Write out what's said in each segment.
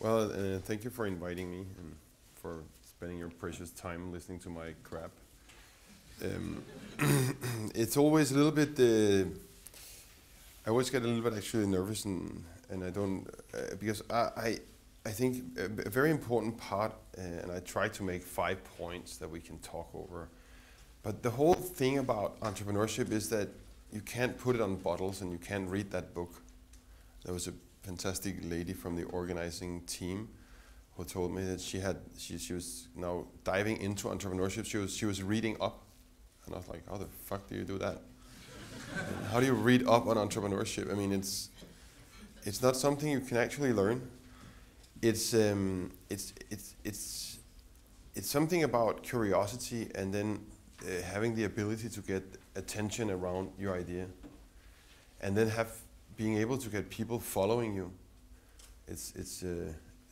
Well, thank you for inviting me and for spending your precious time listening to my crap. It's always a little bit. I always get a little bit actually nervous, and I don't because I think a very important part, and I try to make 5 points that we can talk over. But the whole thing about entrepreneurship is that you can't put it on bottles, and you can't read that book. There was a fantastic lady from the organizing team who told me that she was now diving into entrepreneurship. She was reading up, and I was like, how the fuck do you do that? How do you read up on entrepreneurship? I mean, it's not something you can actually learn. It's something about curiosity, and then having the ability to get attention around your idea, and then being able to get people following you. It's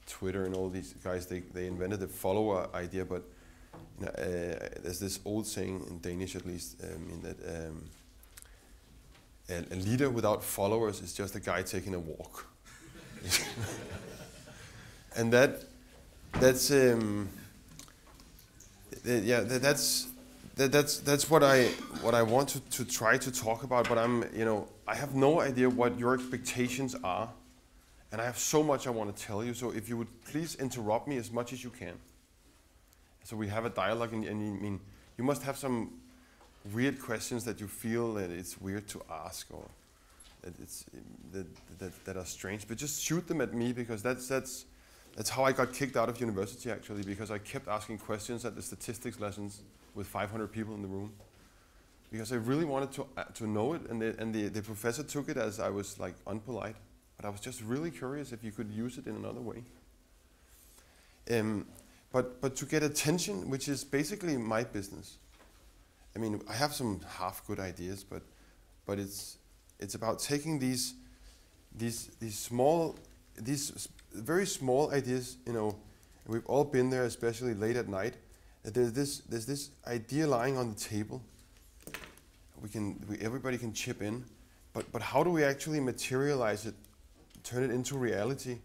Twitter and all these guys, they invented the follower idea, but there's this old saying in Danish at least, in that a leader without followers is just a guy taking a walk. And that's what I want to try to talk about, but I have no idea what your expectations are, and I have so much I want to tell you. So if you would please interrupt me as much as you can, so we have a dialogue. And you must have some weird questions that you feel that it's weird to ask, or that are strange. But just shoot them at me, because that's how I got kicked out of university actually, because I kept asking questions at the statistics lessons with 500 people in the room, because I really wanted to know it, and the professor took it as I was like unpolite, but I was just really curious if you could use it in another way. But to get attention, which is basically my business. I mean, I have some half good ideas, but it's about taking these very small ideas, and we've all been there, especially late at night. There's this idea lying on the table. Everybody can chip in, but how do we actually materialize it, turn it into reality,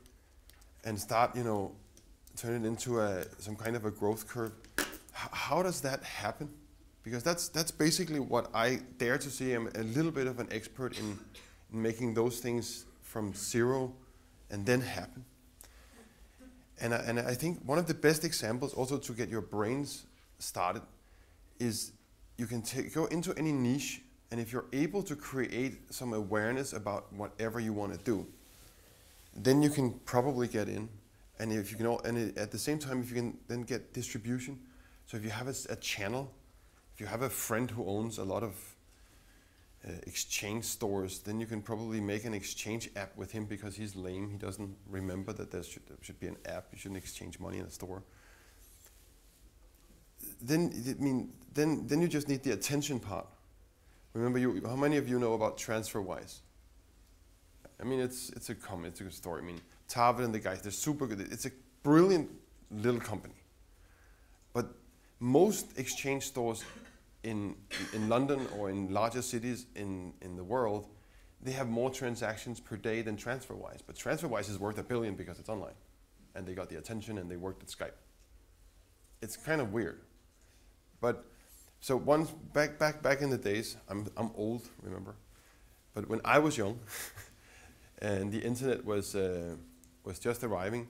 and start, turn it into some kind of a growth curve? How does that happen? Because that's basically what I dare to say. I'm a little bit of an expert in making those things from zero and then happen. And I think one of the best examples also to get your brains started is you can go into any niche, and if you're able to create some awareness about whatever you want to do, then you can probably get in. And if you can, at the same time, if you can then get distribution. So if you have a channel, if you have a friend who owns a lot of exchange stores, then you can probably make an exchange app with him, because he's lame. He doesn't remember that there should be an app. You shouldn't exchange money in a store. Then you just need the attention part. Remember, how many of you know about Transferwise? I mean, it's a good story. I mean, Tarvet and the guys, they're super good. It's a brilliant little company. But most exchange stores in London or in larger cities in the world, they have more transactions per day than Transferwise. But Transferwise is worth $1 billion because it's online, and they got the attention, and they worked at Skype. It's kind of weird. But so once back in the days, I'm old, remember, but when I was young, and the internet was just arriving,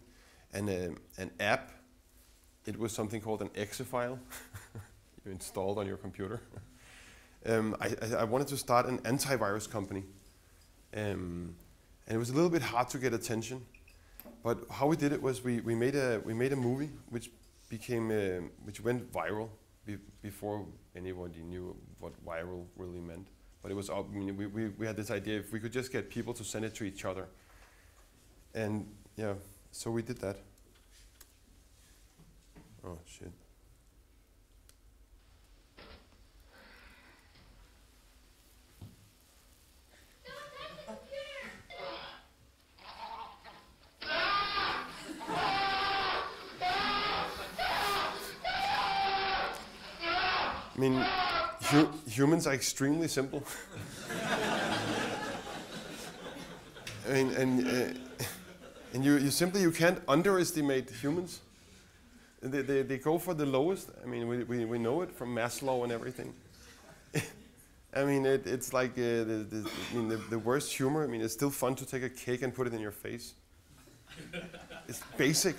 and an app, it was something called an exe file. You installed on your computer. I wanted to start an antivirus company, and it was a little bit hard to get attention. But how we did it was we made a movie which went viral before anybody knew what viral really meant. But it was, we had this idea, if we could just get people to send it to each other, and yeah, so we did that. Oh shit. I mean, humans are extremely simple. I mean, and And you can't underestimate humans. They go for the lowest. I mean, we know it from Maslow and everything. I mean, it's like the worst humor. I mean, it's still fun to take a cake and put it in your face. It's basic.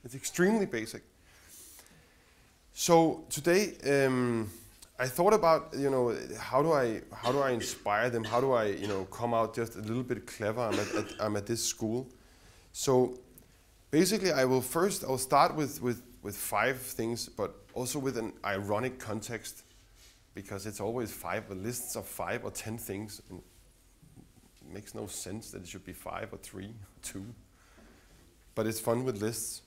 It's extremely basic. So today, I thought about, how do I inspire them? How do I, come out just a little bit clever? I'm at this school. So basically, I'll start with 5 things, but also with an ironic context, because it's always 5 lists of 5 or 10 things. And it makes no sense that it should be 5 or 3 or 2, but it's fun with lists.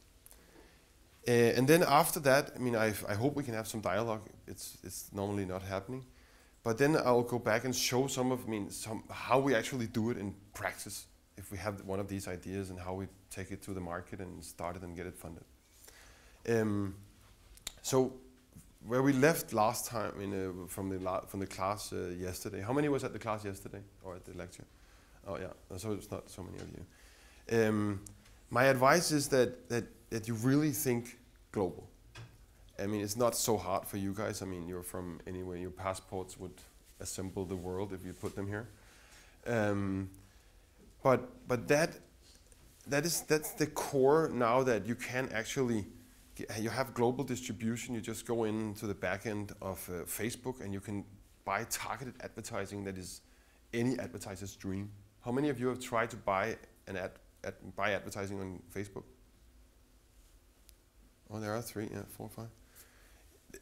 And then after that, I mean, I hope we can have some dialogue. It's normally not happening, but then I'll go back and show how we actually do it in practice. If we have one of these ideas and how we take it to the market and start it and get it funded. So where we left last time from the class yesterday. How many was at the class yesterday or at the lecture? Oh yeah, so it's not so many of you. My advice is that you really think global. I mean, it's not so hard for you guys. I mean, you're from anywhere. Your passports would assemble the world if you put them here. But that's the core now, that you can actually you have global distribution. You just go into the back end of Facebook and you can buy targeted advertising that is any advertiser's dream. How many of you have tried to buy buy advertising on Facebook? Oh, there are 3, 4, 5.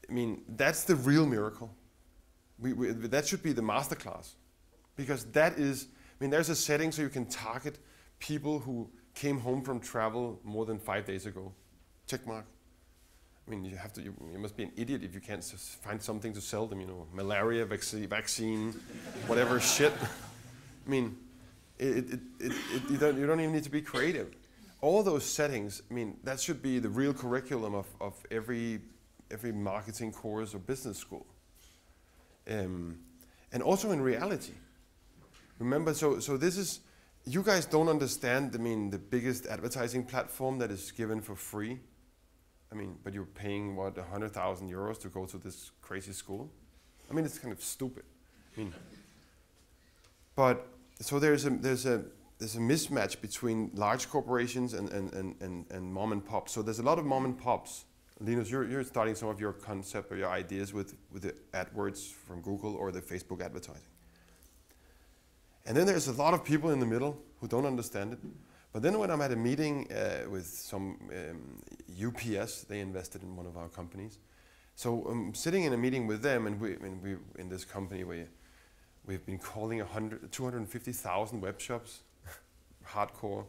I mean, that's the real miracle. That should be the masterclass, because that is. I mean, there's a setting so you can target people who came home from travel more than 5 days ago. Check mark. I mean, you must be an idiot if you can't find something to sell them. Malaria vaccine, whatever shit. I mean, you don't even need to be creative. All those settings. I mean, that should be the real curriculum of every marketing course or business school. And also in reality. Remember, so this is, you guys don't understand, I mean, the biggest advertising platform that is given for free. I mean, but you're paying, what, 100,000 euros to go to this crazy school? I mean, it's kind of stupid. I mean, but, so there's a mismatch between large corporations and mom and pop. So there's a lot of mom and pops. Linus, you're starting some of your concept or your ideas with the AdWords from Google or the Facebook advertising. And then there's a lot of people in the middle who don't understand it. But then when I'm at a meeting with some UPS, they invested in one of our companies. So I'm sitting in a meeting with them, and we in this company, we've been calling 250,000 web shops, hardcore,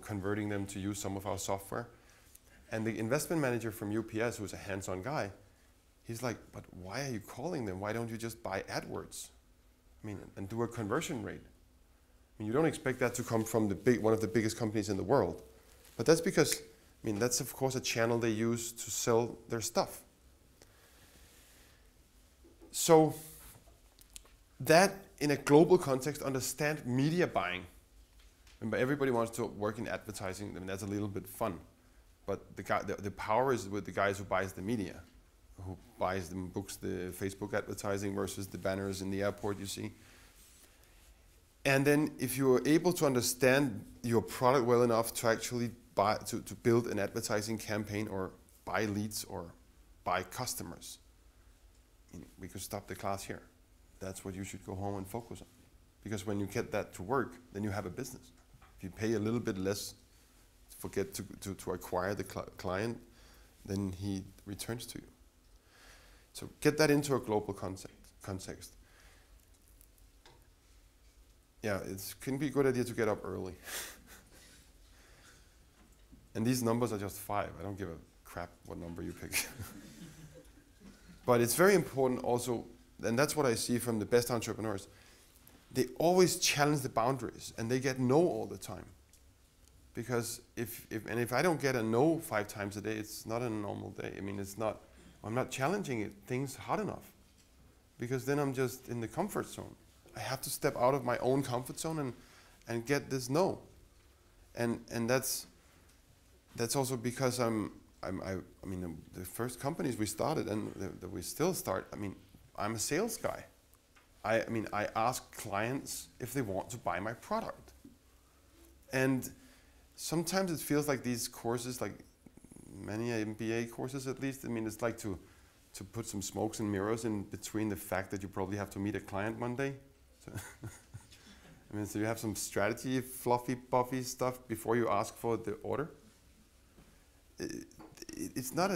converting them to use some of our software. And the investment manager from UPS, who's a hands-on guy, he's like, but why are you calling them? Why don't you just buy AdWords? I mean, and do a conversion rate. I mean, you don't expect that to come from one of the biggest companies in the world. But that's because, I mean, that's of course a channel they use to sell their stuff. So that, in a global context, understand media buying. Remember, everybody wants to work in advertising. I mean, that's a little bit fun. But the power is with the guys who buys the media, who buys them, books the Facebook advertising versus the banners in the airport you see. And then if you're able to understand your product well enough to actually to build an advertising campaign or buy leads or buy customers, I mean, we could stop the class here. That's what you should go home and focus on. Because when you get that to work, then you have a business. If you pay a little bit less, forget to acquire the client, then he returns to you. So get that into a global context. Yeah, it can be a good idea to get up early. And these numbers are just 5. I don't give a crap what number you pick. But it's very important also, and that's what I see from the best entrepreneurs. They always challenge the boundaries, and they get no all the time. Because if I don't get a no 5 times a day, it's not a normal day. I mean, I'm not challenging things hard enough, because then I'm just in the comfort zone. I have to step out of my own comfort zone and get this no. and that's also because I mean the first companies we started and that we still start. I mean, I'm a sales guy. I mean, I ask clients if they want to buy my product, and sometimes it feels like these courses, like many MBA courses at least. I mean, it's like to put some smokes and mirrors in between the fact that you probably have to meet a client one day. So I mean, so you have some strategy, fluffy, puffy stuff before you ask for the order. It's not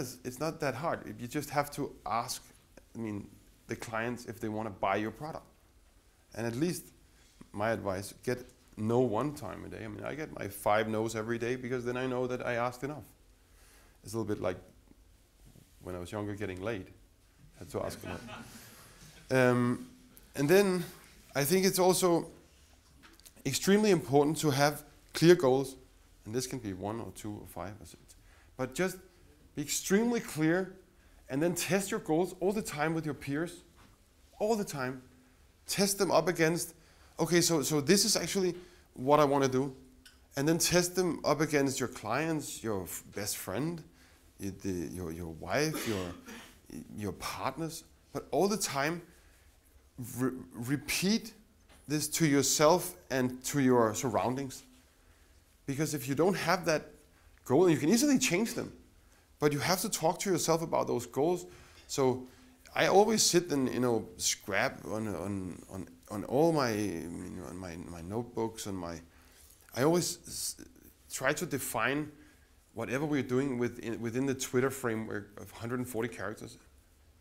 that hard. You just have to ask, I mean, the clients if they want to buy your product. And at least my advice, get no one time a day. I mean, I get my 5 no's every day because then I know that I asked enough. It's a little bit like when I was younger getting laid. I had to ask enough. And then I think it's also extremely important to have clear goals. And this can be 1 or 2 or 5 or 6. But just be extremely clear and then test your goals all the time with your peers. All the time. Test them up against, okay, so this is actually what I want to do. And then test them up against your clients, your best friend, your wife, your partners. But all the time, repeat this to yourself and to your surroundings. Because if you don't have that goal, you can easily change them. But you have to talk to yourself about those goals. So I always sit and scrap on all my on my notebooks and I always try to define whatever we're doing within the Twitter framework of 140 characters.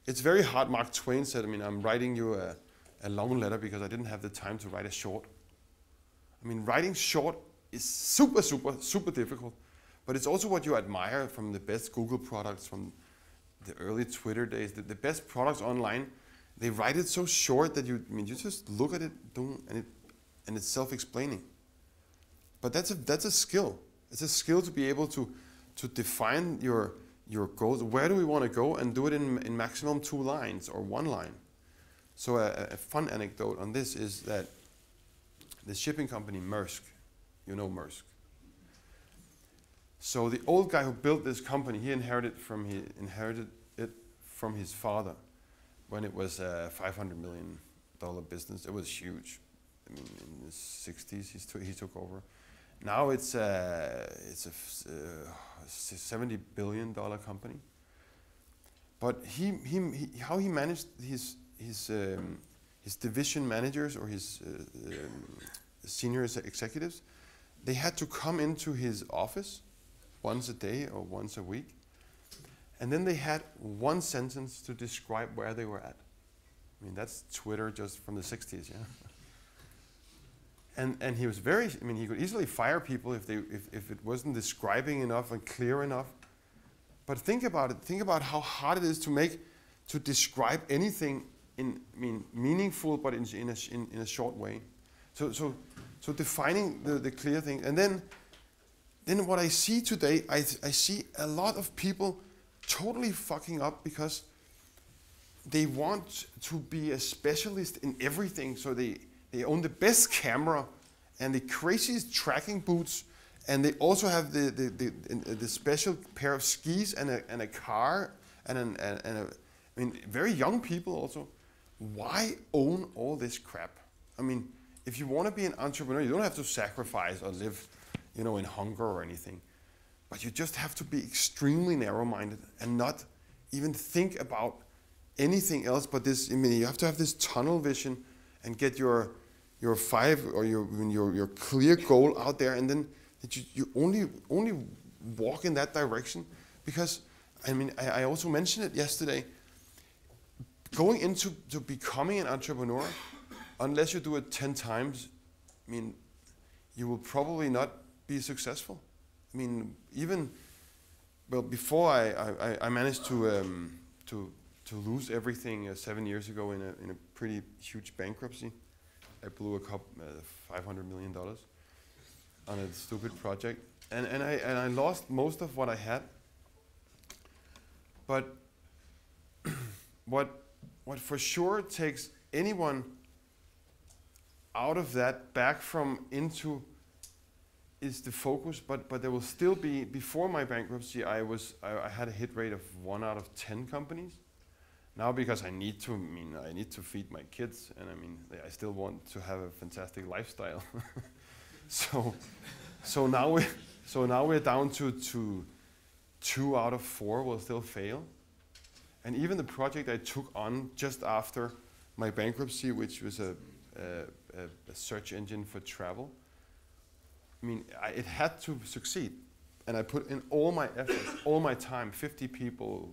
It's very hard. Mark Twain said, I mean, I'm writing you a long letter because I didn't have the time to write a short. I mean, writing short is super, super, super difficult. But it's also what you admire from the best Google products from the early Twitter days. The best products online, they write it so short that you just look at it, and it's self-explaining. But that's a skill. It's a skill to be able to define your goals. Where do we want to go, and do it in maximum 2 lines or 1 line. So a fun anecdote on this is that the shipping company Maersk, you know Maersk. So the old guy who built this company, he inherited it from his father when it was a $500 million business. It was huge. I mean, in the 60s he took over. Now it's a $70 billion company. But how he managed his division managers or his senior executives, they had to come into his office once a day or once a week. And then they had 1 sentence to describe where they were at. I mean, that's Twitter just from the 60s, yeah? And he was he could easily fire people if it wasn't describing enough and clear enough. But think about it. Think about how hard it is to describe anything meaningful, but in a short way. So defining the clear thing. And then what I see today, I see a lot of people totally fucking up because they want to be a specialist in everything. So they own the best camera and the craziest tracking boots, and they also have the special pair of skis and a car and very young people also. Why own all this crap? I mean, if you want to be an entrepreneur, you don't have to sacrifice or live, in hunger or anything. But you just have to be extremely narrow-minded and not even think about anything else but this. I mean, you have to have this tunnel vision and get your 5 or your clear goal out there, and then that you only walk in that direction. Because I also mentioned it yesterday. Going into becoming an entrepreneur, unless you do it 10 times, you will probably not be successful. Before I managed to lose everything 7 years ago in a pretty huge bankruptcy. I blew $500 million on a stupid project, and I lost most of what I had. But what for sure takes anyone out of that back into is the focus, but there will still be, before my bankruptcy, I had a hit rate of 1 out of 10 companies. Now, because I need to feed my kids, and I still want to have a fantastic lifestyle. so now we're down to 2 out of 4 will still fail. And even the project I took on just after my bankruptcy, which was a search engine for travel, it had to succeed. And I put in all my effort, all my time, 50 people,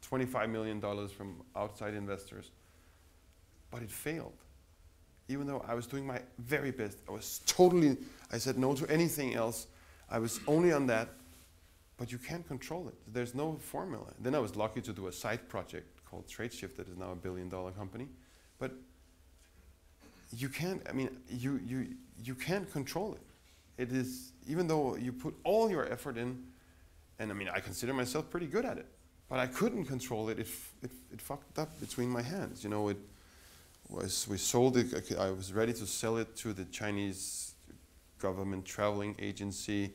$25 million from outside investors. But it failed. Even though I was doing my very best. I said no to anything else. I was only on that. But you can't control it. There's no formula. Then I was lucky to do a side project called TradeShift that is now $1 billion company. But you can't, you can't control it. It is, even though you put all your effort in, and I consider myself pretty good at it, but I couldn't control it. It fucked up between my hands. We sold it, I was ready to sell it to the Chinese government traveling agency,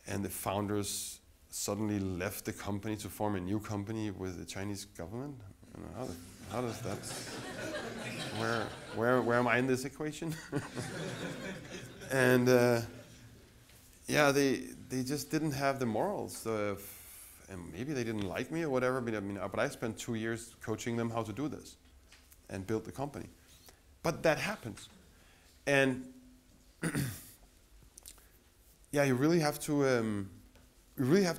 and the founders suddenly left the company to form a new company with the Chinese government. How does that? Where am I in this equation? And they just didn't have the morals, and maybe they didn't like me or whatever. But I spent 2 years coaching them how to do this, and build the company. But that happens, and yeah, you really have to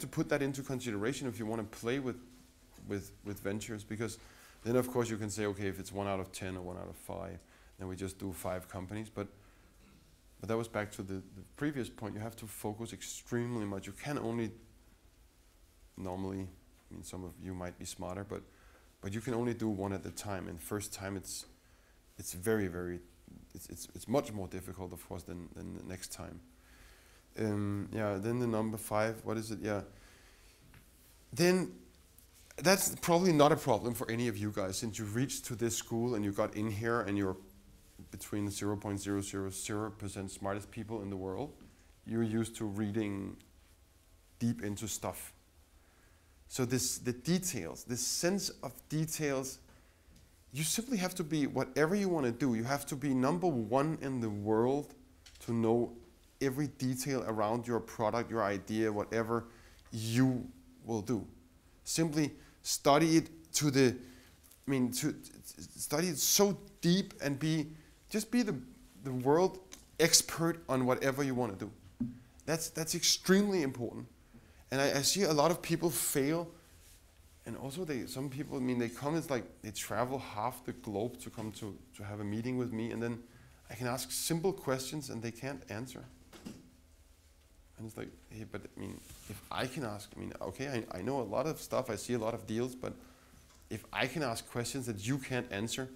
put that into consideration if you want to play with ventures, because then of course you can say, okay, if it's 1 out of 10 or 1 out of 5, then we just do 5 companies. But that was back to the previous point. You have to focus extremely much. You can only normally, some of you might be smarter, but you can only do 1 at a time. And first time it's very, very, it's much more difficult, of course, than the next time. Then the number 5, what is it? Yeah. Then that's probably not a problem for any of you guys, since you reached to this school and you got in here and you're between the 0.000% smartest people in the world. You're used to reading deep into stuff. So the details, this sense of details, you simply have to be, whatever you want to do, you have to be number 1 in the world to know every detail around your product, your idea, whatever you will do. Simply study it study it so deep and just be the world expert on whatever you want to do. That's extremely important. And I see a lot of people fail, and also some people, they come, it's like they travel half the globe to come to have a meeting with me, and then I can ask simple questions and they can't answer. And it's like, hey, but if I can ask, okay, I know a lot of stuff, I see a lot of deals, but if I can ask questions that you can't answer,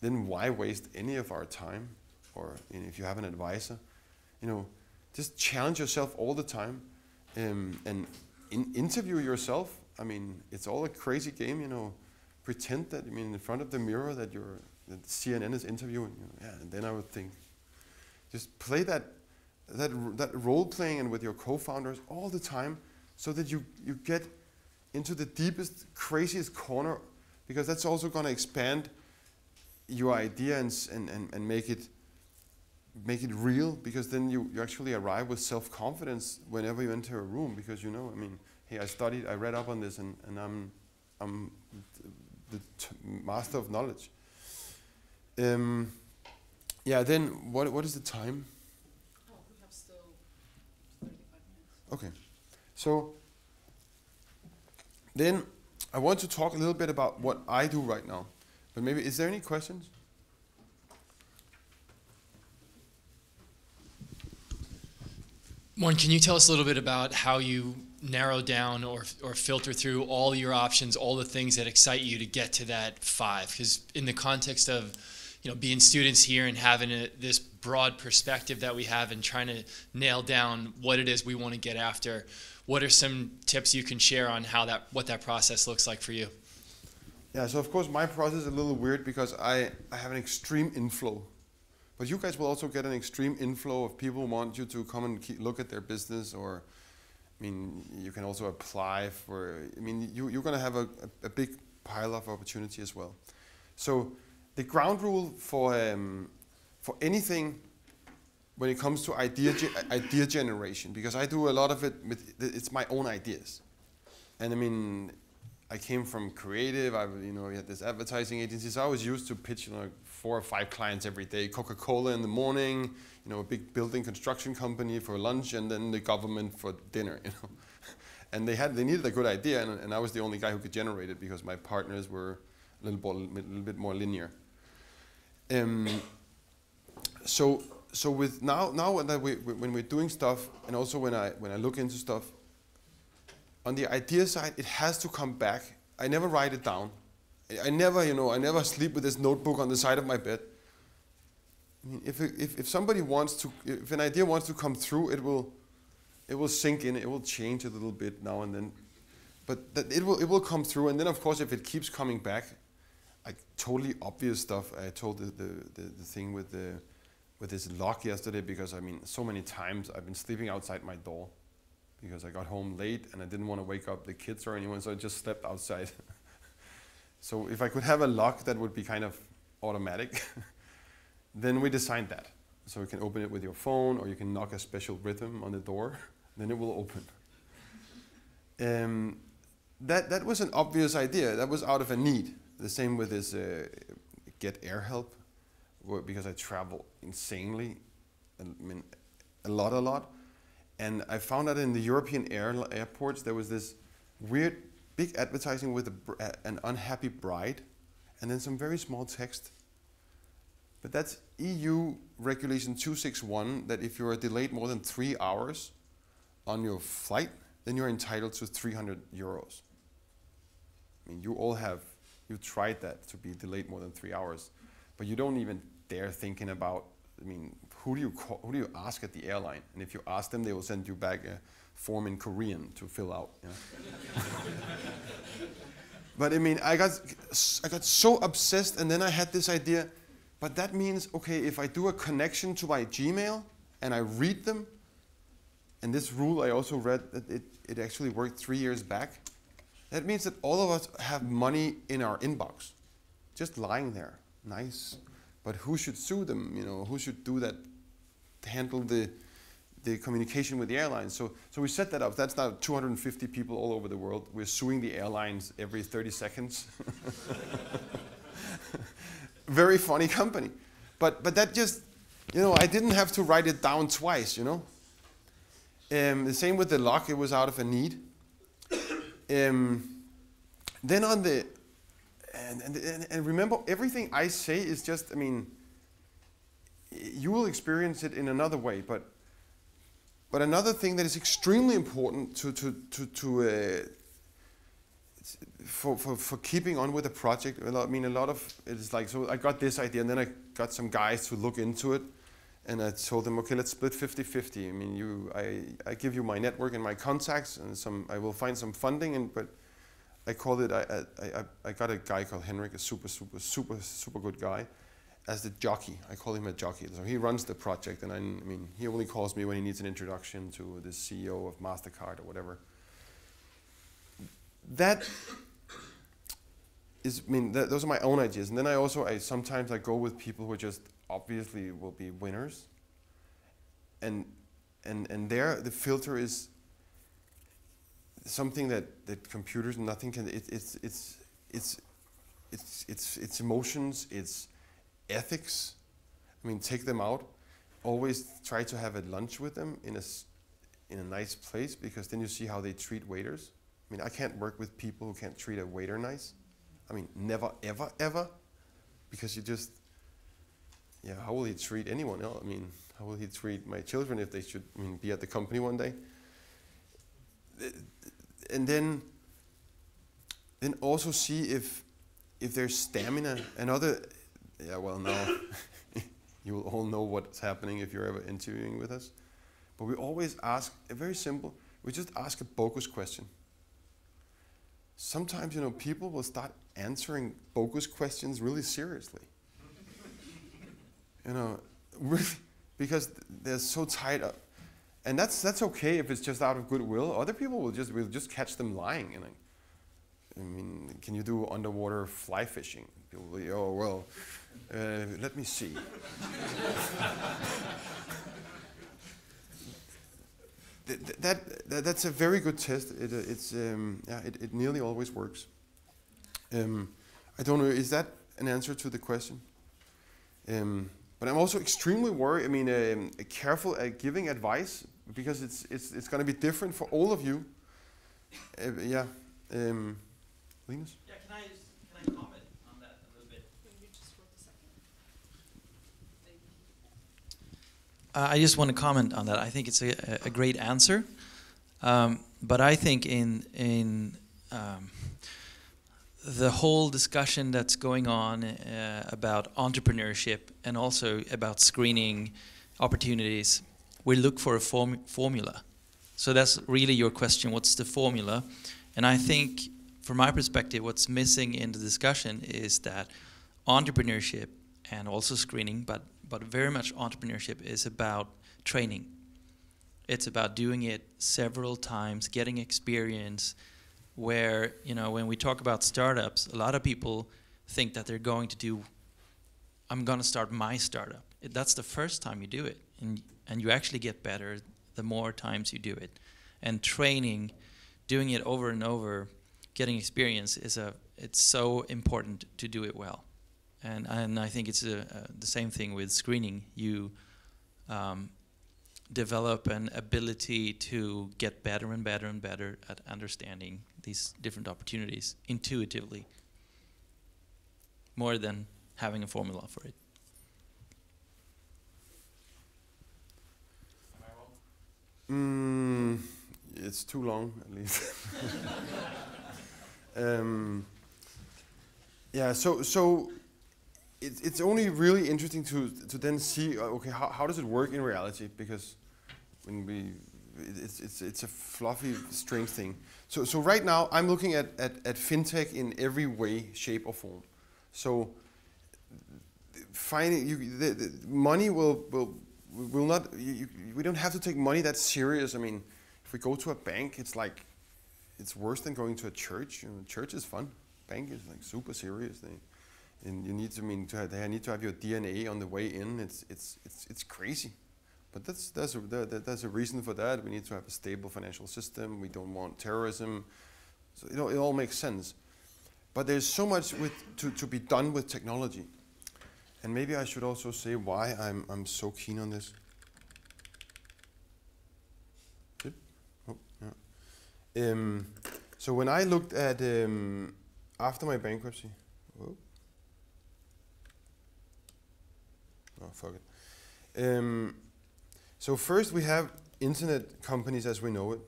then why waste any of our time? Or if you have an advisor, just challenge yourself all the time, and interview yourself. It's all a crazy game, pretend that, in front of the mirror that that CNN is interviewing you. Yeah, and then I would think, just play that role playing and with your co-founders all the time, so that you get into the deepest, craziest corner, because that's also going to expand your idea and make it real, because then you actually arrive with self-confidence whenever you enter a room, because hey, I read up on this, and I'm the master of knowledge. Yeah, then what is the time? Oh, we have still 35 minutes. Okay, so then I want to talk a little bit about what I do right now. But maybe, is there any questions? Morten, can you tell us a little bit about how you narrow down or filter through all your options, all the things that excite you to get to that 5? Because in the context of being students here and having this broad perspective that we have and trying to nail down what it is we want to get after, what are some tips you can share on what that process looks like for you? Yeah, so of course my process is a little weird, because I have an extreme inflow. But you guys will also get an extreme inflow of people who want you to come and look at their business, or, I mean, you can also apply for, I mean, you're going to have a big pile of opportunity as well. So the ground rule for anything when it comes to idea generation, because I do a lot of it with, it's my own ideas. And I mean, I came from creative, we had this advertising agency, so I was used to pitch 4 or 5 clients every day, Coca-Cola in the morning, a big building construction company for lunch, and then the government for dinner, And they needed a good idea, and I was the only guy who could generate it because my partners were a little bit more linear. So with now that when we're doing stuff, and also when I look into stuff, on the idea side, it has to come back. I never write it down. I never sleep with this notebook on the side of my bed. I mean, if somebody wants to, if an idea wants to come through, it will sink in. It will change a little bit now and then, but it will come through. And then of course, if it keeps coming back, like totally obvious stuff. I told the thing with this lock yesterday, because I mean, so many times I've been sleeping outside my door because I got home late and I didn't want to wake up the kids or anyone, so I just slept outside. So if I could have a lock that would be kind of automatic, then we designed that. So you can open it with your phone, or you can knock a special rhythm on the door, then it will open. That was an obvious idea. That was out of a need. The same with this get air help, because I travel insanely, I mean, a lot. And I found that in the European airports, there was this weird big advertising with an unhappy bride, and then some very small text. But that's EU Regulation 261, that if you are delayed more than 3 hours on your flight, then you're entitled to 300 euros. I mean, you tried that, to be delayed more than 3 hours, but you don't even dare thinking about, I mean, who do you ask at the airline? And if you ask them, they will send you back a form in Korean to fill out. But I mean, I got so obsessed, and then I had this idea, but that means, okay, if I do a connection to my Gmail and I read them, and this rule I also read that it actually worked 3 years back, that means that all of us have money in our inbox, just lying there, nice. But who should sue them? Who should do that, handle the communication with the airlines? So we set that up. That's now 250 people all over the world. We're suing the airlines every 30 seconds. Very funny company. But that just, I didn't have to write it down twice, The same with the lock. It was out of a need. Then on the, and remember, everything I say is just, I mean, you will experience it in another way, but another thing that is extremely important for keeping on with the project. I mean, a lot of it is like, so I got this idea, and then I got some guys to look into it, and I told them, okay, let's split 50-50. I mean, I give you my network and my contacts, and I will find some funding, but I called it, I got a guy called Henrik, a super good guy, as the jockey. I call him a jockey. So he runs the project, and I mean, he only calls me when he needs an introduction to the CEO of MasterCard or whatever. That is, I mean, those are my own ideas. And then sometimes I go with people who just obviously will be winners. And there, the filter is something that computers and nothing can. It's emotions. It's ethics. I mean, take them out. Always try to have a lunch with them in a nice place, because then you see how they treat waiters. I mean, I can't work with people who can't treat a waiter nice. I mean, never, ever, ever, because you just, how will he treat anyone else? I mean, how will he treat my children if they should, be at the company one day? And then also see if there's stamina and other, now you will all know what's happening if you're ever interviewing with us. But we always ask a very simple, we just ask a bogus question. Sometimes, people will start answering bogus questions really seriously. really, because they're so tied up. And that's okay if it's just out of goodwill. Other people will just catch them lying. And I mean, can you do underwater fly fishing? People will say, oh well, let me see. That's a very good test. It nearly always works. I don't know. Is that an answer to the question? But I'm also extremely worried. I mean, careful at giving advice because it's going to be different for all of you. Linus? Yeah, can I comment on that a little bit? You just wrote the second. I just want to comment on that. I think it's a great answer, but I think in the whole discussion that's going on about entrepreneurship and also about screening opportunities, we look for a formula. So that's really your question, what's the formula? And I think, from my perspective, what's missing in the discussion is that entrepreneurship and also screening, but very much entrepreneurship is about training. It's about doing it several times, getting experience, where, you know, when we talk about startups, a lot of people think that they're going to do, I'm going to start my startup. That's the first time you do it, and you actually get better the more times you do it. And training, doing it over and over, getting experience it's so important to do it well. And I think it's the same thing with screening. You develop an ability to get better and better and better at understanding these different opportunities intuitively, more than having a formula for it. Am I wrong? It's too long, at least. Yeah, so it's only really interesting to then see, okay, how does it work in reality? Because when it's a fluffy, strange thing. So right now I'm looking at fintech in every way, shape, or form. So finding the money will not. We don't have to take money that serious. I mean, if we go to a bank, it's like it's worse than going to a church. You know, church is fun. Bank is like super serious. And you need to they need to have your DNA on the way in. It's crazy, but there's a reason for that. We need to have a stable financial system. We don't want terrorism. So it all makes sense. But there's so much to be done with technology, and maybe I should also say why I'm so keen on this. Good. Oh yeah. So when I looked at after my bankruptcy. Oh, fuck it. So first we have internet companies as we know it.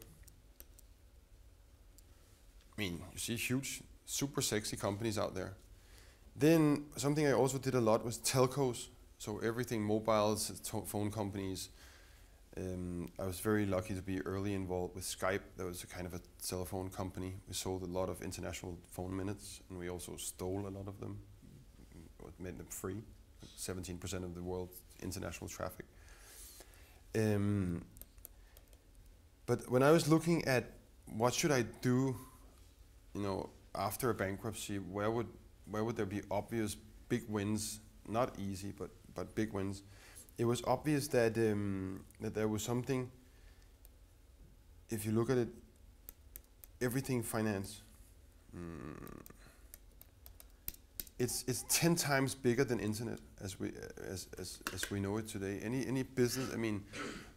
I mean, you see huge, super sexy companies out there. Then something I also did a lot was telcos. So everything, mobiles, phone companies. I was very lucky to be early involved with Skype. That was a kind of a cell phone company. We sold a lot of international phone minutes, and we also stole a lot of them. It made them free. 17% of the world's international traffic. But when I was looking at what should I do, you know, after a bankruptcy, where would there be obvious big wins? Not easy, but big wins. It was obvious that that there was something. If you look at it, everything finance. It's 10 times bigger than internet as we know it today. Any business, I mean,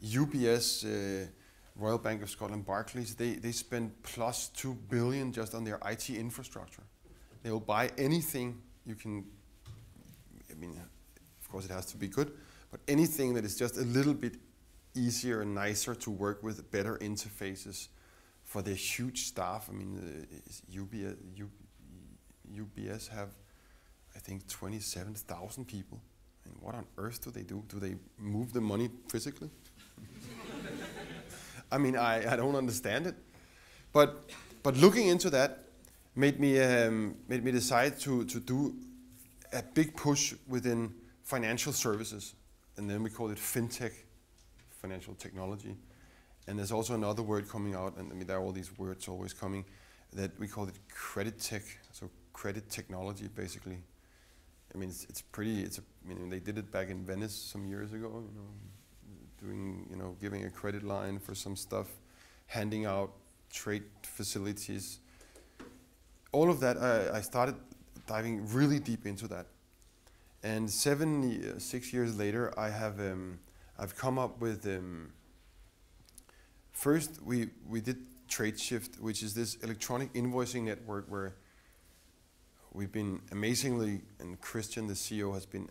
UBS, Royal Bank of Scotland, Barclays, they spend plus 2 billion just on their IT infrastructure. They will buy anything you can. I mean, of course, it has to be good, but anything that is just a little bit easier and nicer to work with, better interfaces for their huge staff. I mean, UBS have, I think, 27,000 people. And what on earth do they do? Do they move the money physically? I mean, I don't understand it. But looking into that made me decide to do a big push within financial services. and then we call it fintech, financial technology. And there's also another word coming out, and I mean there are all these words always coming, that we call it credit tech, so credit technology basically. I mean I mean they did it back in Venice some years ago, you know, doing, you know, giving a credit line for some stuff, handing out trade facilities. All of that, I started diving really deep into that. And 6 years later, I've come up with, first we did TradeShift, which is this electronic invoicing network where we've been amazingly, and Christian, the CEO, has been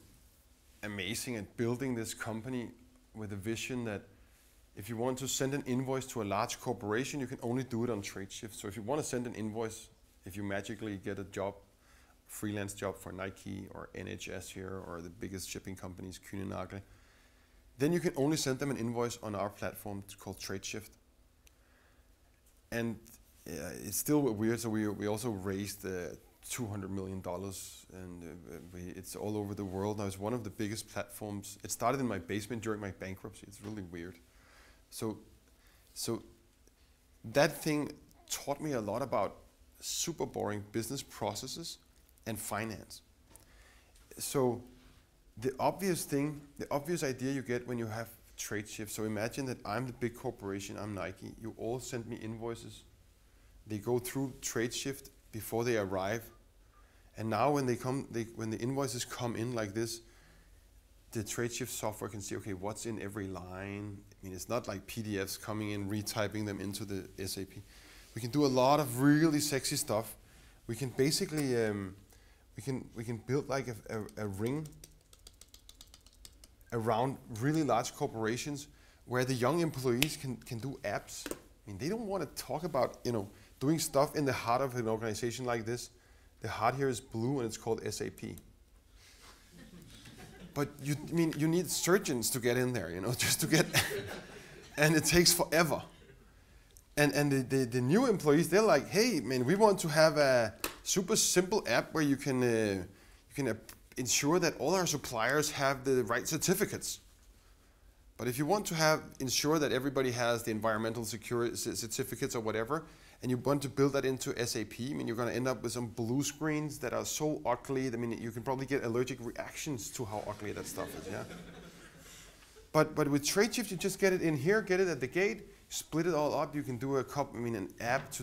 amazing at building this company with a vision that if you want to send an invoice to a large corporation, you can only do it on TradeShift. So if you want to send an invoice, if you magically get a job, freelance job for Nike or NHS here or the biggest shipping companies, Kühne+Nagel, then you can only send them an invoice on our platform. It's called TradeShift. And it's still weird, so we also raised $200 million, and it's all over the world now. It's one of the biggest platforms. It started in my basement during my bankruptcy. It's really weird. So that thing taught me a lot about super boring business processes and finance. So the obvious idea you get when you have TradeShift, so imagine that I'm the big corporation, I'm Nike, you all send me invoices, they go through TradeShift before they arrive, and now when when the invoices come in like this, the TradeShift software can see, okay, what's in every line. I mean, it's not like PDFs coming in, retyping them into the SAP. We can do a lot of really sexy stuff. We can basically, we can build like a ring around really large corporations where the young employees can do apps. I mean, they don't want to talk about, you know, doing stuff in the heart of an organization like this. The heart here is blue and it's called SAP. But you need surgeons to get in there, you know, just to get, and it takes forever. And the new employees, they're like, hey, man, we want to have a super simple app where you can ensure that all our suppliers have the right certificates. But if you want to ensure that everybody has the environmental security certificates or whatever, and you want to build that into SAP, I mean, you're going to end up with some blue screens that are so ugly. I mean, you can probably get allergic reactions to how ugly that stuff is, yeah? But with TradeShift, you just get it in here, get it at the gate, split it all up. You can do an app to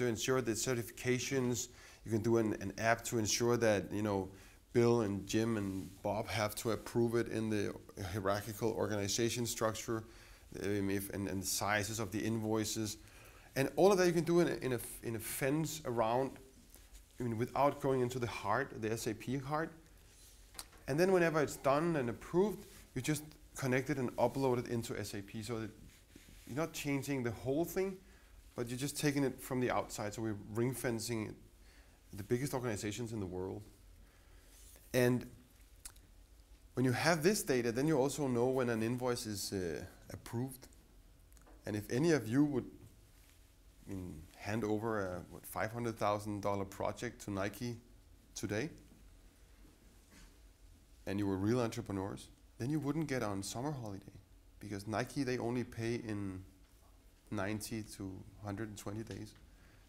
ensure the certifications. You can do an app to ensure that, you know, Bill and Jim and Bob have to approve it in the hierarchical organization structure, and the sizes of the invoices. And all of that you can do in a fence around, I mean, without going into the heart, the SAP heart. And then whenever it's done and approved, you just connect it and upload it into SAP, so that you're not changing the whole thing, but you're just taking it from the outside. So we're ring fencing the biggest organizations in the world. And when you have this data, then you also know when an invoice is approved. And if any of you would hand over a $500,000 project to Nike today, and you were real entrepreneurs, then you wouldn't get on summer holiday, because Nike, they only pay in 90 to 120 days.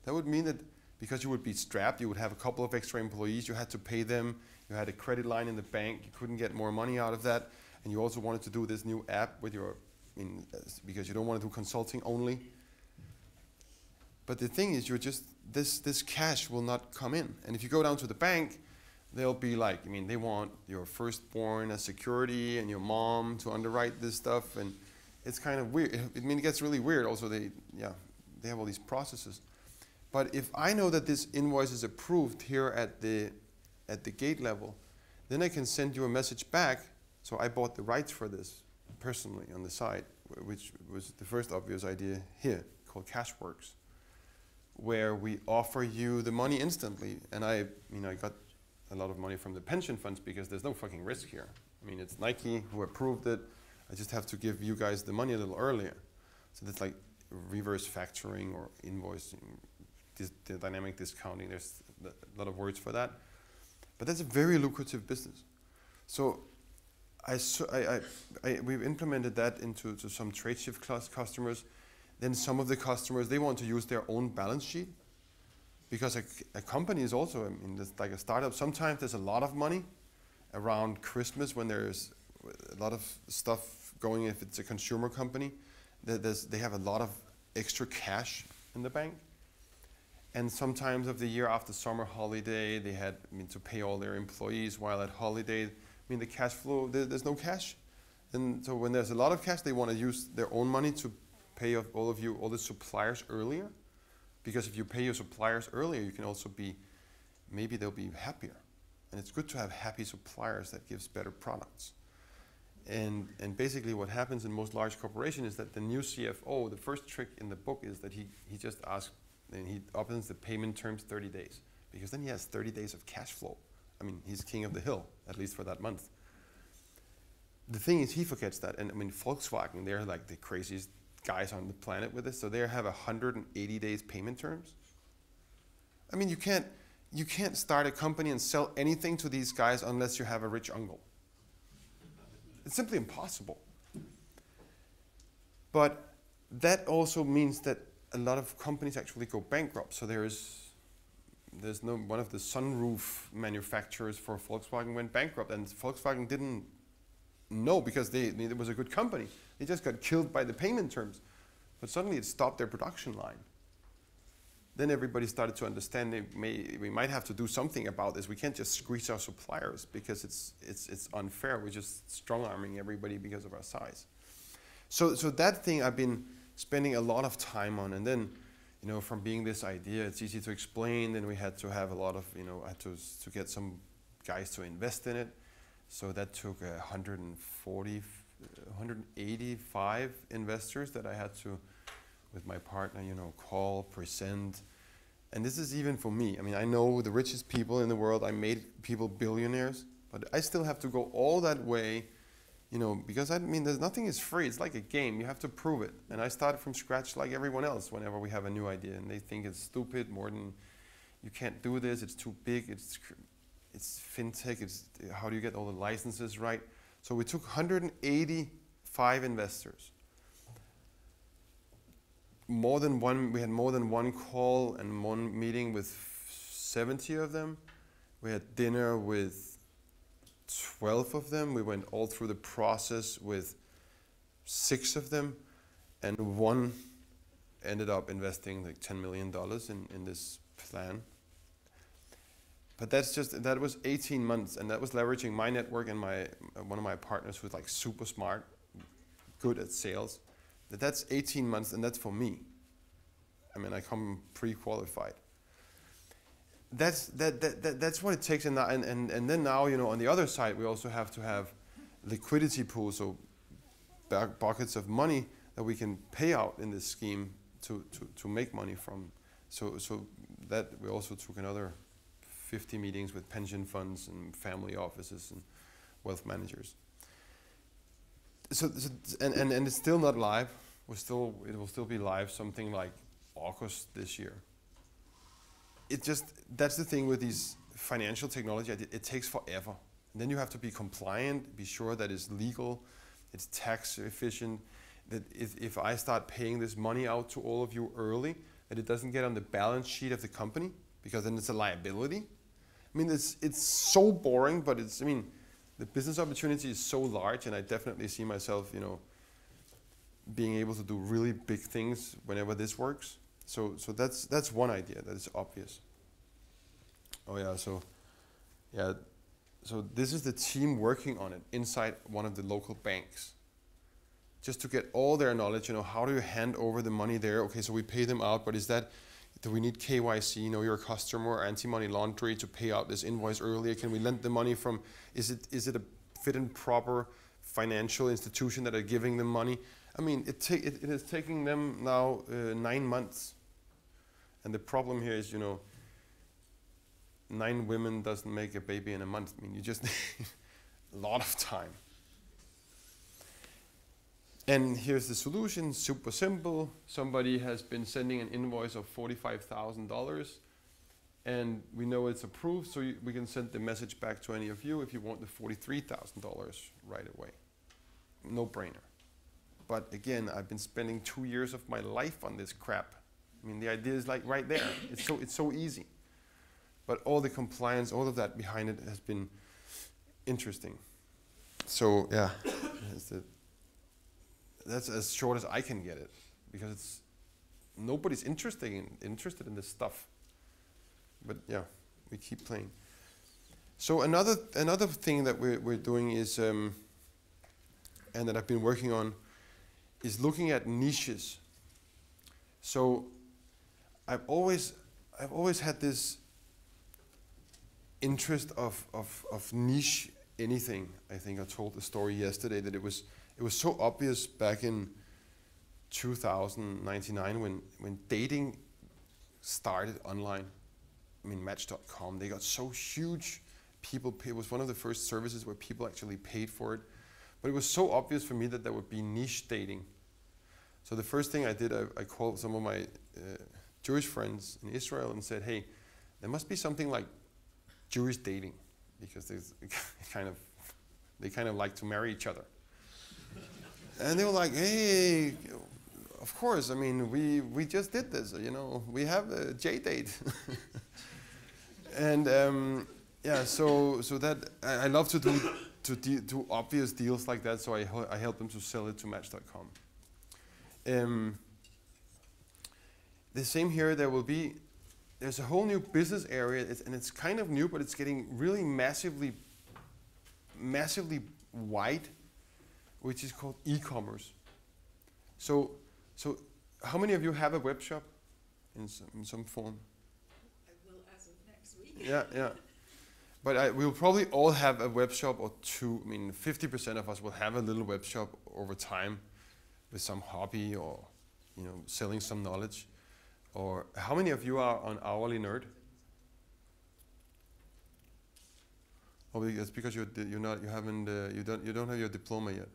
That would mean that because you would be strapped, you would have a couple of extra employees, you had to pay them, you had a credit line in the bank, you couldn't get more money out of that, and you also wanted to do this new app with your, because you don't want to do consulting only. But the thing is, you're just, this cash will not come in. And if you go down to the bank, they'll be like, I mean, they want your firstborn as security and your mom to underwrite this stuff, and it's kind of weird. I mean, it gets really weird. Also, they have all these processes. But if I know that this invoice is approved here at the gate level, then I can send you a message back. So I bought the rights for this personally on the side, which was the first obvious idea here, called Cashworks, where we offer you the money instantly. And I got a lot of money from the pension funds because there's no fucking risk here. I mean, it's Nike who approved it. I just have to give you guys the money a little earlier. So that's like reverse factoring or invoicing, the dynamic discounting. There's a lot of words for that. But that's a very lucrative business. So we've implemented that into some trade shift customers. Then some of the customers, they want to use their own balance sheet, because a company is also, I mean, it's like a startup. Sometimes there's a lot of money around Christmas when there's a lot of stuff going. If it's a consumer company, they have a lot of extra cash in the bank. And sometimes of the year after summer holiday, they had, I mean, to pay all their employees while at holiday. I mean, the cash flow, there's no cash. And so when there's a lot of cash, they want to use their own money to pay off all the suppliers earlier. Because if you pay your suppliers earlier, you can also maybe they'll be happier. And it's good to have happy suppliers that gives better products. And basically what happens in most large corporations is that the new CFO, the first trick in the book is that he just asks, and he opens the payment terms 30 days. Because then he has 30 days of cash flow. I mean, he's king of the hill, at least for that month. The thing is, he forgets that. And I mean, Volkswagen, they're like the craziest guys on the planet with this. So they have 180 days payment terms. I mean, you can't start a company and sell anything to these guys unless you have a rich uncle. It's simply impossible. But that also means that a lot of companies actually go bankrupt. So there's no one of the sunroof manufacturers for Volkswagen went bankrupt, and Volkswagen didn't know because it was a good company. They just got killed by the payment terms. But suddenly it stopped their production line. Then everybody started to understand we might have to do something about this. We can't just squeeze our suppliers because it's unfair. We're just strong-arming everybody because of our size. So that thing I've been spending a lot of time on. And then, you know, from being this idea, it's easy to explain. Then we had to have a lot of, you know, I had to get some guys to invest in it. So that took 185 investors that I had to, with my partner, you know, call, present. And this is even for me. I mean, I know the richest people in the world. I made people billionaires, but I still have to go all that way, you know, because I mean, nothing is free. It's like a game. You have to prove it. And I started from scratch like everyone else whenever we have a new idea. And they think it's stupid, Morten, you can't do this. It's too big. It's fintech. How do you get all the licenses right? So we took 185 investors. We had more than one call and one meeting with 70 of them. We had dinner with 12 of them. We went all through the process with 6 of them, and one ended up investing like $10 million in this plan. But that was 18 months, and that was leveraging my network and one of my partners who's like super smart, good at sales. That's 18 months, and that's for me. I mean, I come pre-qualified. That's what it takes, and then now, you know, on the other side, we also have to have liquidity pools, so buckets of money that we can pay out in this scheme to make money from. So that we also took another 50 meetings with pension funds and family offices and wealth managers. And it's still not live. It will still be live something like August this year. That's the thing with these financial technology. It takes forever. And then you have to be compliant, be sure that it's legal, it's tax efficient, that if I start paying this money out to all of you early, that it doesn't get on the balance sheet of the company, because then it's a liability. I mean, it's so boring, but the business opportunity is so large, and I definitely see myself, you know, being able to do really big things whenever this works. So that's one idea that is obvious. Oh yeah, so this is the team working on it inside one of the local banks. Just to get all their knowledge, you know, how do you hand over the money there? Okay, so we pay them out, but do we need KYC, know your customer, or anti-money laundering to pay out this invoice earlier? Can we lend the money from, is it a fit and proper financial institution that are giving them money? I mean, it is taking them now 9 months. And the problem here is, you know, 9 women doesn't make a baby in a month. I mean, you just need a lot of time. And here's the solution, super simple. Somebody has been sending an invoice of $45,000, and we know it's approved, so we can send the message back to any of you if you want the $43,000 right away. No brainer. But again, I've been spending 2 years of my life on this crap. I mean, the idea is like right there. It's so easy. But all the compliance, all of that behind it has been interesting. So yeah, that's as short as I can get it, because nobody's interested in this stuff. But yeah, we keep playing. So another thing that we're doing is, and that I've been working on, is looking at niches. So I've always had this interest of niche anything. I think I told the story yesterday that it was so obvious back in 2099 when dating started online. I mean, Match.com, they got so huge. It was one of the first services where people actually paid for it. But it was so obvious for me that there would be niche dating. So the first thing I did, I called some of my Jewish friends in Israel and said, hey, there must be something like Jewish dating, because they kind of like to marry each other. And they were like, hey, of course, I mean, we just did this, you know, we have a J-date. And yeah, so that I love to do obvious deals like that, so I help them to sell it to Match.com. The same here, there's a whole new business area, and it's kind of new, but it's getting really massively wide, which is called Ecommerce. So how many of you have a web shop in some form? I will as of next week. Yeah. But we'll probably all have a web shop or two. I mean, 50% of us will have a little web shop over time with some hobby or, you know, selling some knowledge. Or how many of you are on Hourly Nerd? Oh, that's because you don't have your diploma yet.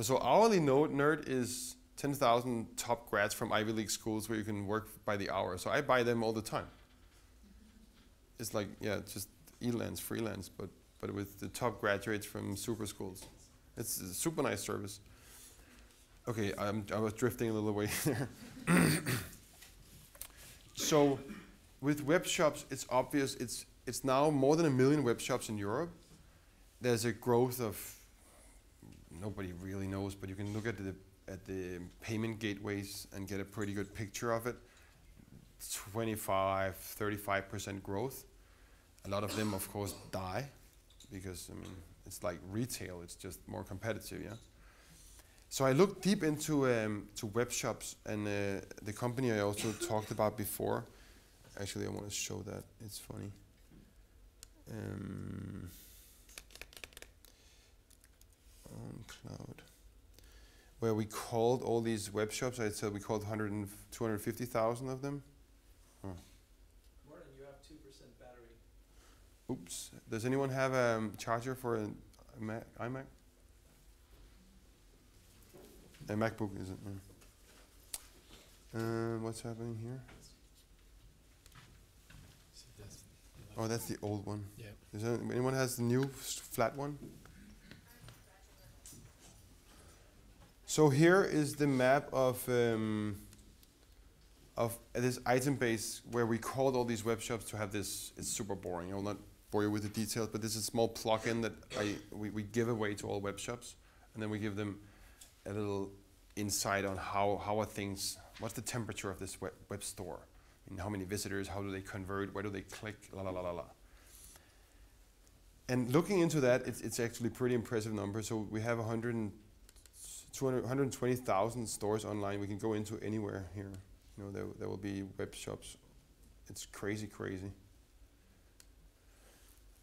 So Hourly Nerd is 10,000 top grads from Ivy League schools where you can work by the hour. So I buy them all the time. It's like, yeah, just freelance, but with the top graduates from super schools. It's a super nice service. Okay, I was drifting a little away there. So with web shops, it's obvious. It's now more than 1 million web shops in Europe. There's a growth of, nobody really knows, but you can look at the payment gateways and get a pretty good picture of it. 25-35% growth. A lot of them, of course, die because, I mean, it's like retail. It's just more competitive, yeah. So I looked deep into to web shops, and the company I also talked about before. Actually, I want to show that. It's funny. On cloud, where we called all these web shops. I said we called 250,000 of them. Huh. Morten, you have 2% battery. Oops. Does anyone have a charger for an iMac? A MacBook isn't. What's happening here? Oh, that's the old one. Yeah. Does anyone has the new flat one? So here is the map of this item base where we called all these web shops to have this. It's super boring. I will not bore you with the details, but this is a small plugin that we give away to all web shops, and then we give them a little insight on how are things, what's the temperature of this web store, and how many visitors, how do they convert, where do they click, la la la la la. And looking into that, it's actually pretty impressive number. So we have 120,000 stores online. We can go into anywhere here. You know, there will be web shops. It's crazy.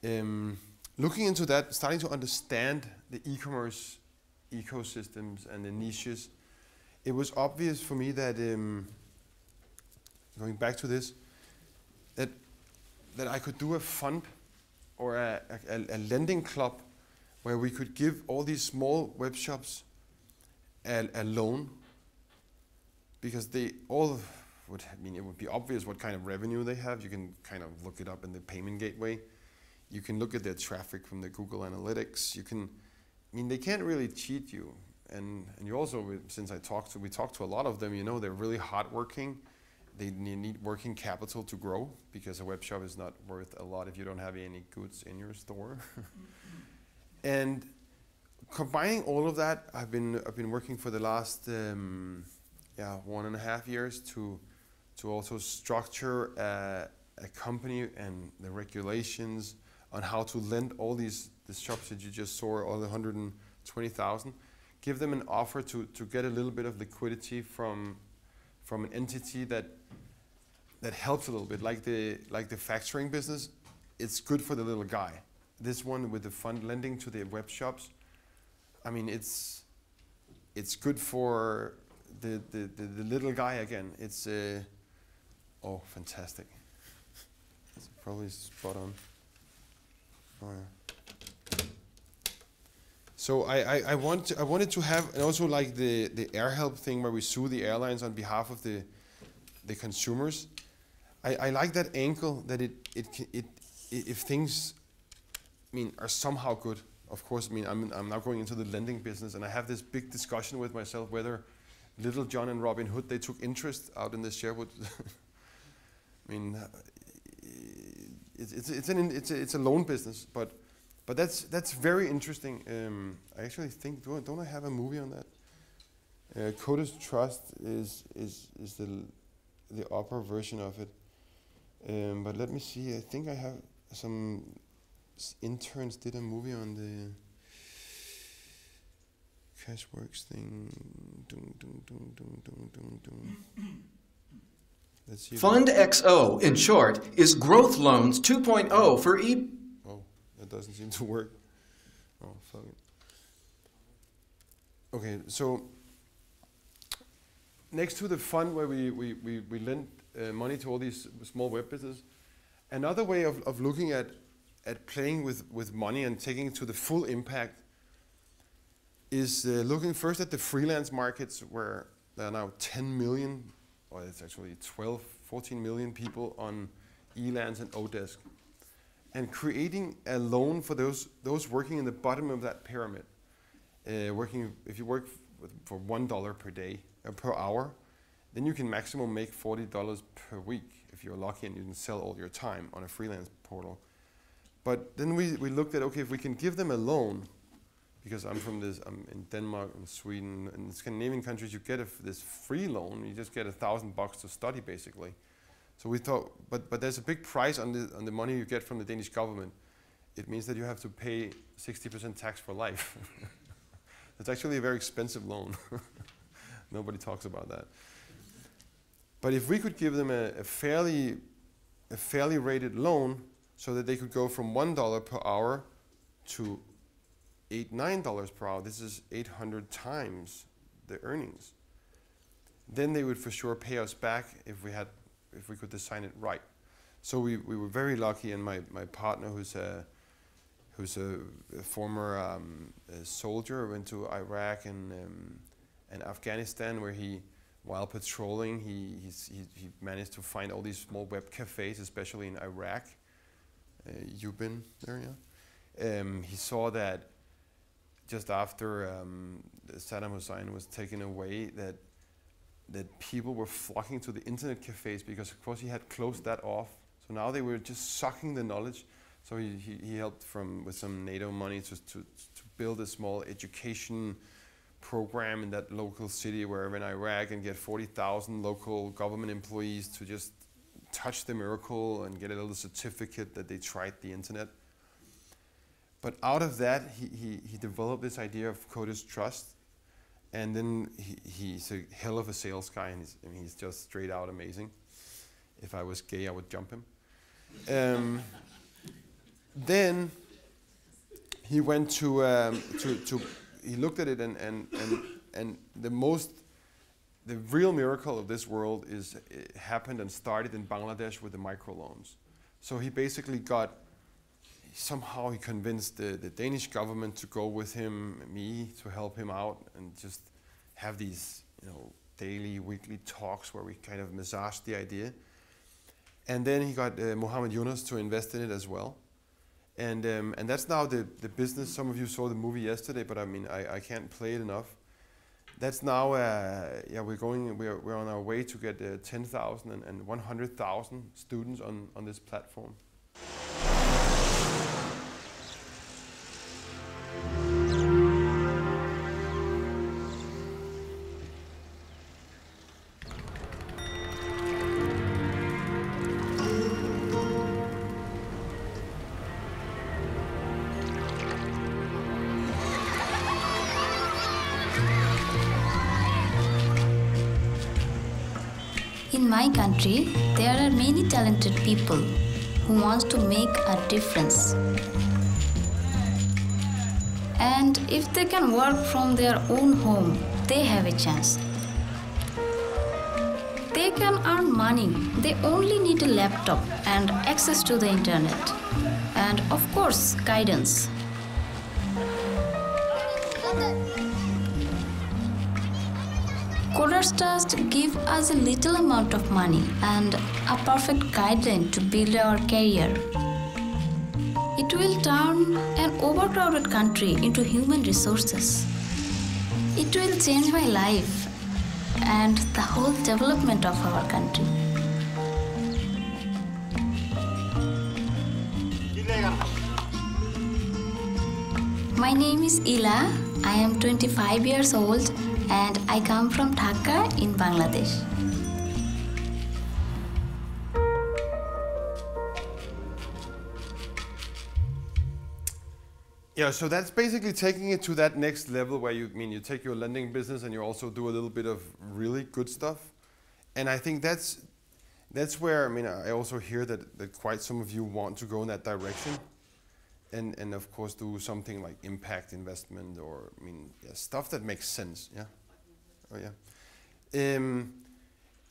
Looking into that, starting to understand the e-commerce ecosystems and the niches, it was obvious for me that, going back to this, that I could do a fund or a lending club where we could give all these small web shops a loan, because they all it would be obvious what kind of revenue they have. You can kind of look it up in the payment gateway. You can look at their traffic from the Google Analytics. They can't really cheat you. And you also, since we talked to a lot of them, they're really hardworking. They need working capital to grow, because a web shop is not worth a lot if you don't have any goods in your store. And combining all of that, I've been working for the last 1.5 years to also structure a company and the regulations on how to lend all these shops that you just saw, all the 120,000, give them an offer to get a little bit of liquidity from an entity that helps a little bit, like the factoring business. It's good for the little guy. This one with the fund lending to the web shops, it's good for the little guy again. It's fantastic. It's probably spot on. Oh, yeah. So I wanted to have, and also like the air help thing where we sue the airlines on behalf of the consumers. I like that angle, that if things are somehow good. Of course, I'm now going into the lending business, and I have this big discussion with myself whether Little John and Robin Hood, they took interest out in this Sherwood. It's a loan business, but that's very interesting. I actually think, don't I have a movie on that? Coders Trust is the opera version of it. But let me see. I think I have some interns did a movie on the Cashworks thing. Let's see. FundXO, in short, is Growth Loans 2.0 for Oh, that doesn't seem to work. Oh, fuck it. Okay, so next to the fund where we lend money to all these small web businesses, another way of looking at playing with money and taking it to the full impact is looking first at the freelance markets, where there are now 10 million, or it's actually 12, 14 million people on Elance and Odesk, and creating a loan for those working in the bottom of that pyramid. If you work for $1 per day, per hour, then you can maximum make $40 per week if you're lucky and you can sell all your time on a freelance portal. But then we looked at, okay, if we can give them a loan, because I'm in Denmark and Sweden and the Scandinavian countries, you get this free loan. You just get $1,000 to study, basically. So we thought, but there's a big price on the money you get from the Danish government. It means that you have to pay 60% tax for life. It's actually a very expensive loan. Nobody talks about that. But if we could give them a fairly rated loan, so that they could go from $1 per hour to $8, $9 per hour, this is 800 times the earnings. Then they would for sure pay us back if we could design it right. So we were very lucky, and my partner, who's a former soldier, went to Iraq and Afghanistan, where while patrolling, he managed to find all these small web cafes, especially in Iraq. You've been there, yeah? He saw that just after Saddam Hussein was taken away, that people were flocking to the internet cafes, because of course he had closed that off. So now they were just sucking the knowledge. So he helped with some NATO money to build a small education program in that local city wherever in Iraq, and get 40,000 local government employees to just touch the miracle and get a little certificate that they tried the internet. But out of that, he developed this idea of Coders Trust, and then he's a hell of a sales guy, and he's just straight out amazing. If I was gay, I would jump him. Then he went to he looked at it, and the real miracle of this world it happened and started in Bangladesh with the microloans. So he basically somehow he convinced the Danish government to go with him, me, to help him out, and just have these daily, weekly talks where we kind of massaged the idea. And then he got Mohammed Yunus to invest in it as well. And that's now the business. Some of you saw the movie yesterday, but I mean, I can't play it enough. That's now, we're on our way to get 10,000 and 100,000 students on this platform. In my country, there are many talented people who want to make a difference. And if they can work from their own home, they have a chance. They can earn money. They only need a laptop and access to the internet. And of course, guidance. Coders Trust give us a little amount of money and a perfect guideline to build our career. It will turn an overcrowded country into human resources. It will change my life and the whole development of our country. My name is Ila. I am 25 years old and I come from Dhaka in Bangladesh. Yeah, so that's basically taking it to that next level where you take your lending business and you also do a little bit of really good stuff. And I think that's where, I also hear that quite some of you want to go in that direction. And of course do something like impact investment or, stuff that makes sense, yeah? Oh yeah.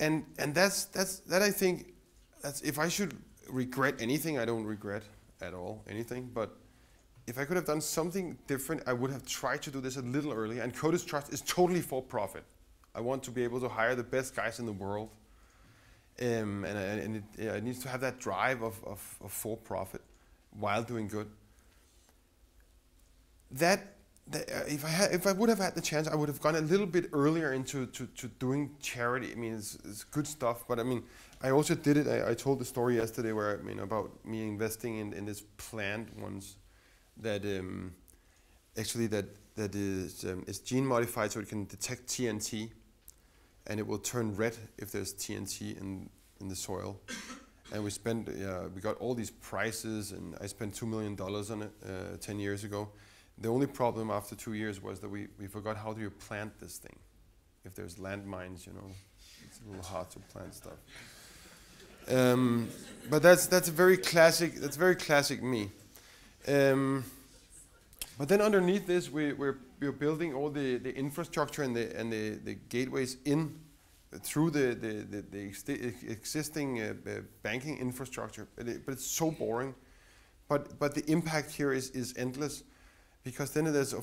And that I think, if I should regret anything, I don't regret at all anything, but if I could have done something different, I would have tried to do this a little earlier. And Coders Trust is totally for profit. I want to be able to hire the best guys in the world. And it needs to have that drive of for profit while doing good. If I would have had the chance, I would have gone a little bit earlier into doing charity. It's good stuff, but I also did it. I told the story yesterday where about me investing in this plant once that is gene modified so it can detect TNT, and it will turn red if there's TNT in the soil. And we got all these prices, and I spent $2 million on it 10 years ago. The only problem after 2 years was that we forgot how do you plant this thing. If there's landmines, it's a little hard to plant stuff. But that's very classic. That's very classic me. But then underneath this, we're building all the infrastructure and the gateways through the existing banking infrastructure. But it's so boring. But the impact here is endless. Because then there's a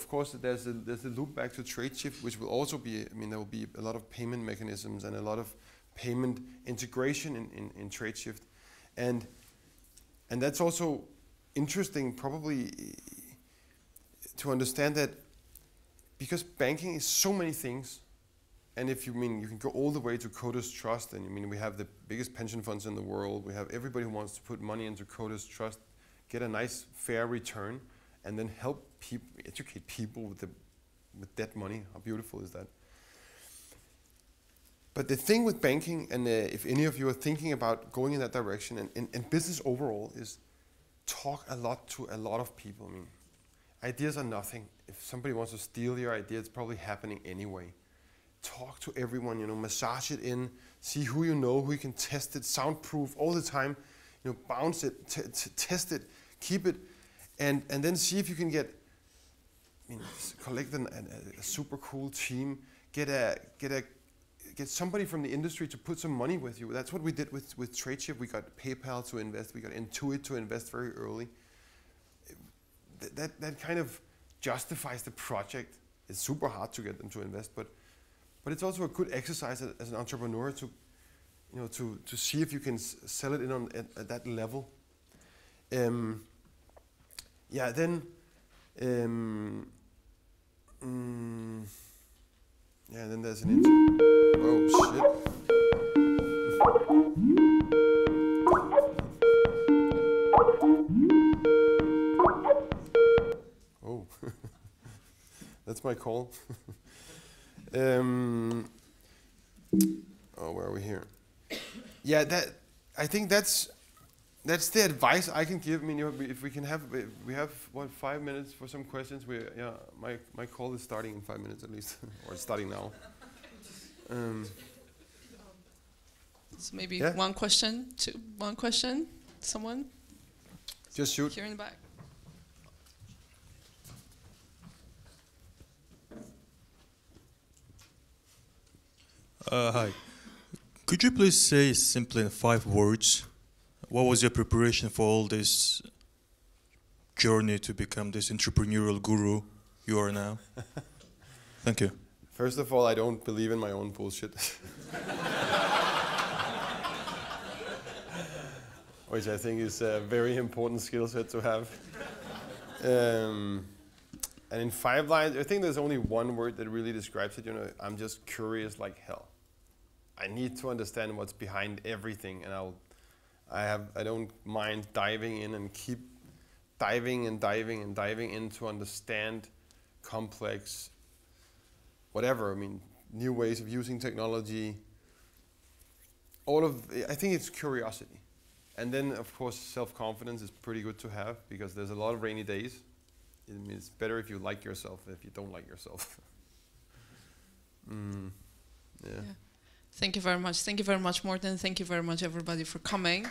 loop back to Tradeshift, which will also be, there will be a lot of payment mechanisms and a lot of payment integration in Tradeshift. And that's also interesting probably to understand that because banking is so many things, and if you can go all the way to Coders Trust, and we have the biggest pension funds in the world, we have everybody who wants to put money into Coders Trust, get a nice fair return, and then help people, educate people with that money. How beautiful is that? But the thing with banking, and if any of you are thinking about going in that direction, and business overall, is talk a lot to a lot of people. Ideas are nothing. If somebody wants to steal your idea, it's probably happening anyway. Talk to everyone, massage it in, see who who you can test it, soundproof all the time, bounce it, test it, keep it, and then see if you can get, collect a super cool team, get somebody from the industry to put some money with you. That's what we did with Tradeshift. We got PayPal to invest, we got Intuit to invest very early. That kind of justifies the project. It's super hard to get them to invest, but but it's also a good exercise as an entrepreneur to, you know, to see if you can sell it in on at that level. Yeah, then. Yeah, then there's an oh shit. Oh, that's my call. Oh, where are we here? Yeah, I think that's the advice I can give. I mean, if we can have, we have what, 5 minutes for some questions. My call is starting in 5 minutes at least, or it's starting now. So maybe one question, one question, someone? Just shoot. Here in the back. Hi. Could you please say simply in 5 words, what was your preparation for all this journey to become this entrepreneurial guru you are now? Thank you. First of all, I don't believe in my own bullshit. Which I think is a very important skill set to have. And in 5 lines, I think there's only one word that really describes it. You know, I'm just curious like hell. I need to understand what's behind everything, and I don't mind diving in and keep diving and diving and diving in to understand complex, whatever. I mean, new ways of using technology. I think it's curiosity. And then, of course, self-confidence is pretty good to have, because there's a lot of rainy days. I mean, it's better if you like yourself than if you don't like yourself. Yeah. Thank you very much. Thank you very much, Morten. Thank you very much, everybody, for coming.